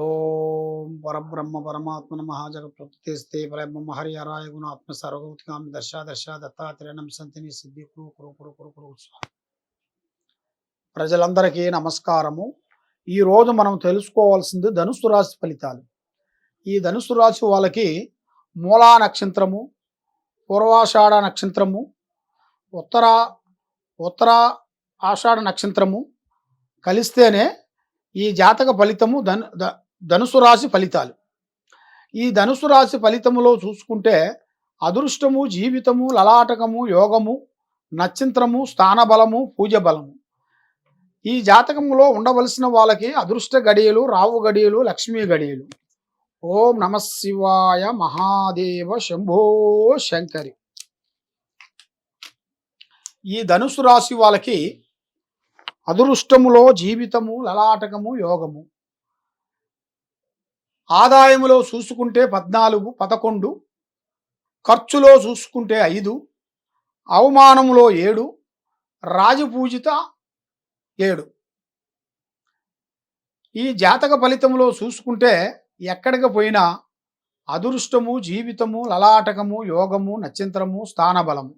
ఓం పరబ్రహ్మ పరమాత్మ నమః జగత్ప్రతిస్తే పరబ్రహ్మ హరి హరాయ గుణాత్మ సర్వభూతికాం దర్శ దర్శ దత్తాత్రేయం సంతిని సిద్ధి కురు కురు కురు కురు కురు స్వాహ. ప్రజలందరికీ నమస్కారము. ఈ రోజు మనం తెలుసుకోవాల్సింది ధనుసు రాశి ఫలితాలు. ఈ ధనుసు రాశి వాళ్ళకి మూలా నక్షత్రము, పూర్వాషాఢ నక్షత్రము, ఉత్తర ఉత్తర ఆషాఢ నక్షత్రము కలిస్తేనే ఈ జాతక ఫలితము ధనుసు రాశి ఫలితాలు. ఈ ధనుసు రాశి ఫలితములో చూసుకుంటే అదృష్టము, జీవితము, లలాటకము, యోగము, నక్షత్రము, స్థానబలము, పూజ బలము. ఈ జాతకములో ఉండవలసిన వాళ్ళకి అదృష్ట గడియలు, రావు గడియలు, లక్ష్మీ గడియలు. ఓం నమ శివాయ మహాదేవ శంభో శంకరి. ఈ ధనుసు రాశి వాళ్ళకి అదృష్టములో జీవితము, లలాటకము, యోగము. ఆదాయములో చూసుకుంటే 14, 11, ఖర్చులో చూసుకుంటే 5, అవమానములో 7, రాజపూజిత 7. ఈ జాతక ఫలితములో చూసుకుంటే ఎక్కడికి పోయినా అదృష్టము, జీవితము, లలాటకము, యోగము, నక్షత్రము, స్థానబలము.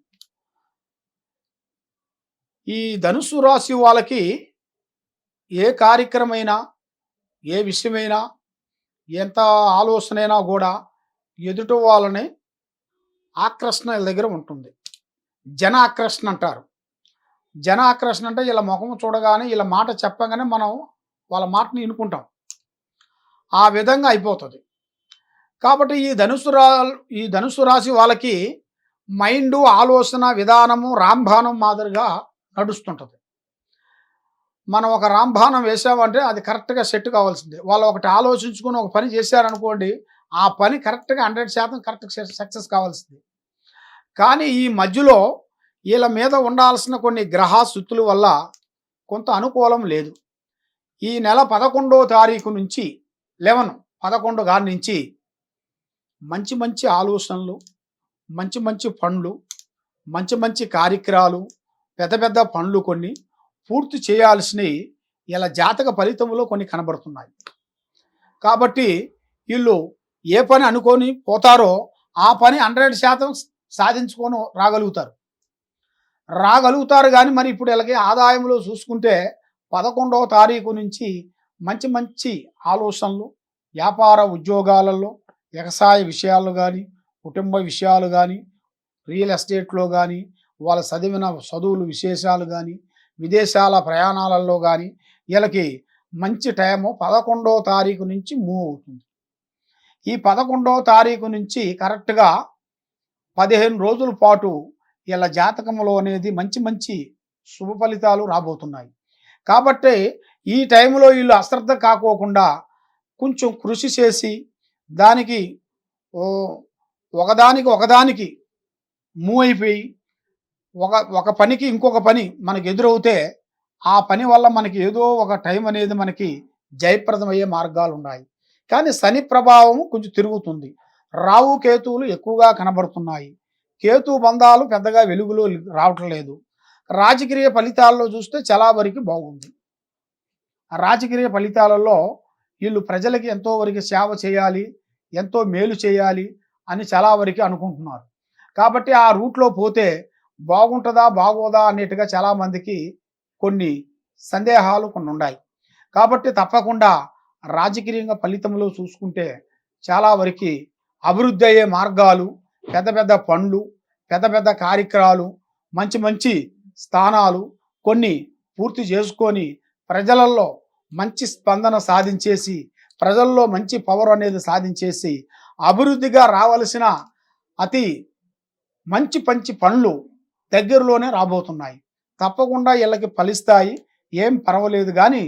ఈ ధనుసు రాశి వాళ్ళకి ఏ కార్యక్రమైనా, ఏ విషయమైనా, ఎంత ఆలోచనైనా కూడా ఎదుటి వాళ్ళని ఆకర్షణ వీళ్ళ దగ్గర ఉంటుంది. జన ఆకర్షణ అంటారు. జన ఆకర్షణ అంటే వీళ్ళ ముఖం చూడగానే, వీళ్ళ మాట చెప్పగానే మనం వాళ్ళ మాటని వినుకుంటాం. ఆ విధంగా అయిపోతుంది. కాబట్టి ఈ ధనుసు రాశి వాళ్ళకి మైండు, ఆలోచన విధానము రాంబాణం మాదిరిగా నడుస్తుంటుంది. మనం ఒక రాంబాణం వేసామంటే అది కరెక్ట్గా సెట్ కావాల్సిందే. వాళ్ళు ఒకటి ఆలోచించుకుని ఒక పని చేశారనుకోండి, ఆ పని కరెక్ట్గా 100% కరెక్ట్ సక్సెస్ కావాల్సింది. కానీ ఈ మధ్యలో వీళ్ళ మీద ఉండాల్సిన కొన్ని గ్రహ స్థితుల వల్ల కొంత అనుకూలం లేదు. ఈ నెల 11వ తారీఖు నుంచి 11 గారి నుంచి మంచి మంచి ఆలోచనలు, మంచి మంచి పనులు, మంచి మంచి కార్యక్రమాలు, పెద్ద పెద్ద పనులు కొన్ని పూర్తి చేయాల్సినవి ఇలా జాతక ఫలితంలో కొన్ని కనబడుతున్నాయి. కాబట్టి వీళ్ళు ఏ పని అనుకొని పోతారో ఆ పని 100% సాధించుకొని రాగలుగుతారు. కానీ మరి ఇప్పుడు ఇలాగే ఆదాయంలో చూసుకుంటే 11వ తారీఖు నుంచి మంచి మంచి ఆలోచనలు, వ్యాపార ఉద్యోగాలలో, వ్యవసాయ విషయాలు కానీ, కుటుంబ విషయాలు కానీ, రియల్ ఎస్టేట్లో కానీ, వాళ్ళ చదివిన చదువులు విశేషాలు కానీ, విదేశాల ప్రయాణాలలో కానీ వీళ్ళకి మంచి టైము 11వ తారీఖు నుంచి మూవ్ అవుతుంది. ఈ 11వ తారీఖు నుంచి కరెక్ట్గా 15 రోజుల పాటు వీళ్ళ జాతకంలో అనేది మంచి మంచి శుభ ఫలితాలు రాబోతున్నాయి. కాబట్టి ఈ టైంలో వీళ్ళు అశ్రద్ధ కాకోకుండా కొంచెం కృషి చేసి దానికి ఒకదానికి మూవ్ అయిపోయి ఒక పనికి ఇంకొక పని మనకి ఎదురవుతే ఆ పని వల్ల మనకి ఏదో ఒక టైం అనేది మనకి జయప్రదమయ్యే మార్గాలు ఉన్నాయి. కానీ శని ప్రభావం కొంచెం తిరుగుతుంది. రావు కేతువులు ఎక్కువగా కనబడుతున్నాయి. కేతు బంధాలు పెద్దగా వెలుగులో రావటం లేదు. రాజకీయ ఫలితాల్లో చూస్తే చాలా వరకు బాగుంది. రాజకీయ ఫలితాలలో వీళ్ళు ప్రజలకి ఎంతో వరకు సేవ చేయాలి, ఎంతో మేలు చేయాలి అని చాలా వరకు అనుకుంటున్నారు. కాబట్టి ఆ రూట్లో పోతే బాగుంటుందా బాగోదా అనేట్టుగా చాలామందికి కొన్ని సందేహాలు కొన్ని ఉన్నాయి. కాబట్టి తప్పకుండా రాజకీయంగా ఫలితంలో చూసుకుంటే చాలా వరకు అభివృద్ధి అయ్యే మార్గాలు, పెద్ద పెద్ద పనులు, పెద్ద పెద్ద కార్యక్రమాలు, మంచి మంచి స్థానాలు కొన్ని పూర్తి చేసుకొని ప్రజలలో మంచి స్పందన సాధించేసి, ప్రజల్లో మంచి పవర్ అనేది సాధించేసి అభివృద్ధిగా రావలసిన అతి మంచి మంచి పనులు దగ్గరలోనే రాబోతున్నాయి. తప్పకుండా వీళ్ళకి ఫలిస్తాయి, ఏం పర్వాలేదు. కానీ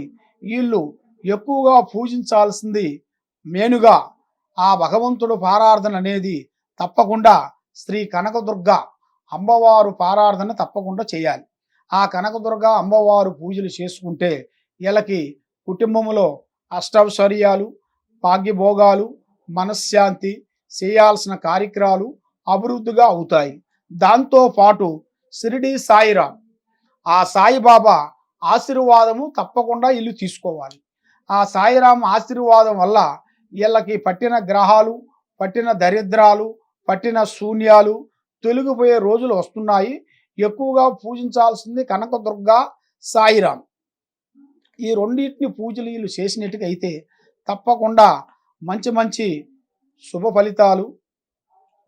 వీళ్ళు ఎక్కువగా పూజించాల్సింది మేనుగా ఆ భగవంతుడు పారార్థన అనేది తప్పకుండా శ్రీ కనకదుర్గ అమ్మవారు పారార్థన తప్పకుండా చేయాలి. ఆ కనకదుర్గ అమ్మవారు పూజలు చేసుకుంటే వీళ్ళకి కుటుంబంలో అష్టైశ్వర్యాలు, భాగ్యభోగాలు, మనశ్శాంతి, చేయాల్సిన కార్యక్రమాలు అభివృద్ధిగా అవుతాయి. దాంతోపాటు షిరిడి సాయిరాం, ఆ సాయిబాబా ఆశీర్వాదము తప్పకుండా వీళ్ళు తీసుకోవాలి. ఆ సాయిరాం ఆశీర్వాదం వల్ల వీళ్ళకి పట్టిన గ్రహాలు, పట్టిన దరిద్రాలు, పట్టిన శూన్యాలు తొలగిపోయే రోజులు వస్తున్నాయి. ఎక్కువగా పూజించాల్సింది కనకదుర్గ, సాయిరాం. ఈ రెండింటిని పూజలు వీళ్ళు చేసినట్టుగా అయితే తప్పకుండా మంచి మంచి శుభ ఫలితాలు,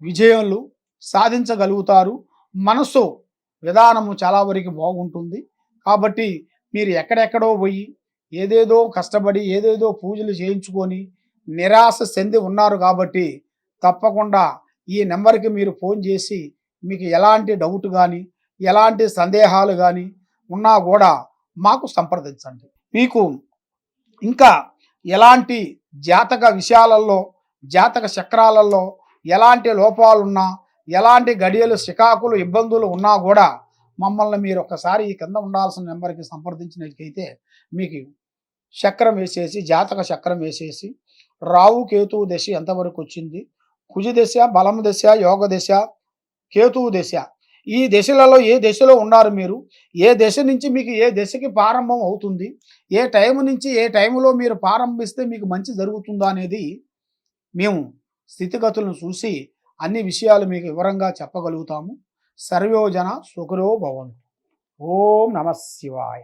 విజయాలు సాధించగలుగుతారు. మనసు విధానము చాలా వరకు బాగుంటుంది. కాబట్టి మీరు ఎక్కడెక్కడో పోయి ఏదేదో కష్టపడి ఏదేదో పూజలు చేయించుకొని నిరాశ చెంది ఉన్నారు. కాబట్టి తప్పకుండా ఈ నెంబర్కి మీరు ఫోన్ చేసి మీకు ఎలాంటి డౌట్ కానీ ఎలాంటి సందేహాలు కానీ ఉన్నా కూడా మాకు సంప్రదించండి. మీకు ఇంకా ఎలాంటి జాతక విషయాలలో, జాతక చక్రాలలో ఎలాంటి లోపాలున్నా, ఎలాంటి గడియలు చికాకులు ఇబ్బందులు ఉన్నా కూడా మమ్మల్ని మీరు ఒకసారి ఈ కింద ఉండాల్సిన నెంబర్కి సంప్రదించినట్లయితే మీకు చక్రం వేసేసి, జాతక చక్రం వేసేసి రావు కేతువు దశ ఎంతవరకు వచ్చింది, కుజ దశ, బలము దశ, యోగ దశ, కేతువు దశ, ఈ దశలలో ఏ దశలో ఉన్నారు మీరు, ఏ దశ నుంచి మీకు ఏ దశకి ప్రారంభం అవుతుంది, ఏ టైం నుంచి ఏ టైంలో మీరు ప్రారంభిస్తే మీకు మంచి జరుగుతుందో అనేది మేము స్థితిగతులను చూసి అన్ని విషయాలు మీకు వివరంగా చెప్పగలుగుతాము. సర్వోజన సుఖరో భవంతు. ఓం నమ శివాయ.